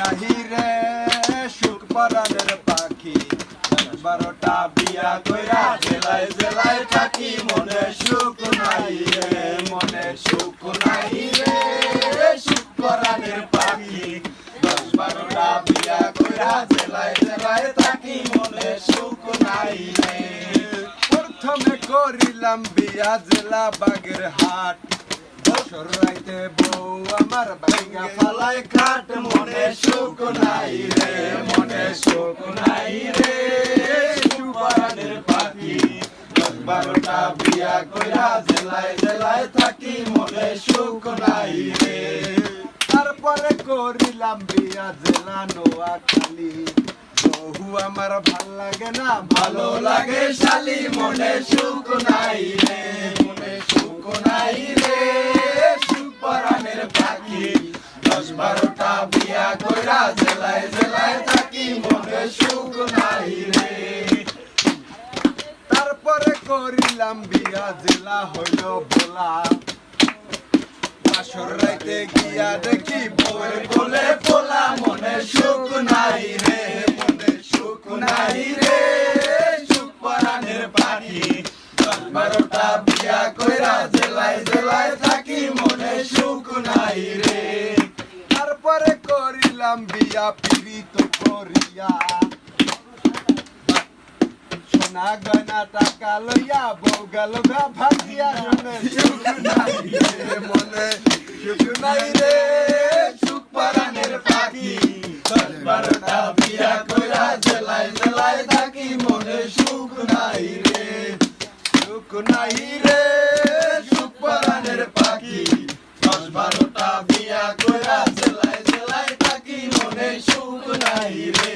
নাহি রে সুখ পরাণের পাখি 12টা বিয়া কইরা জেলায় জেলায় থাকি মনে সুখ নাই রে মনে সুখ নাই রে সুখ পরাণের পাখি 12টা বিয়া কইরা জেলায় জেলায় থাকি মনে সুখ নাই রে প্রথমে করিলাম বিয়া জেলা বাগের হাট বছর রাইতে বউ আমার ভাঙা ফালায় খাট মনে সুখ নাই রে মনে সুখ নাই রে সুখ পরাণের পাখি 12টা বিয়া কইরা জেলায় জেলায় থাকি মনে সুখ নাই রে তারপরে করিলাম বিয়া জেলা নোয়াখালী বহু আমার ভাল লাগে না ভালো লাগে শালি মনে সুখ নাই রে মনে সুখ নাই রে সুখ পরাণের পাখি 10-12টা বিয়া কইরা জেলায় জেলায় থাকি মনে সুখ নাই রে তারপরে করিলাম বিয়া জেলা হইল ভোলা আসর রাইতে গিয়া দেখি বউয়ের কোলে পোলা মনে সুখ নাই রে মনে সুখ নাই রে সুখ পরাণের পাখি 10-12টা বিয়া কইরা জেলায় জেলায় থাকি মনে সুখ নাই রে তারপরে করিলাম বিয়া পীড়িত করিয়া সোনা গয়না টাকা লইয়া বউ গেল গা ভাগিয়া মনে সুখ নাই রে মনে সুখ নাই রে সুখ পরাণের পাখি 10-12টা বিয়া কইরা জেলায় জেলায় থাকি মনে সুখ নাই রে সুখ নাই রে সুখ পরাণের পাখি 10-12টা বিয়া কইরা জেলায় জেলায় থাকি মনে সুখ নাই রে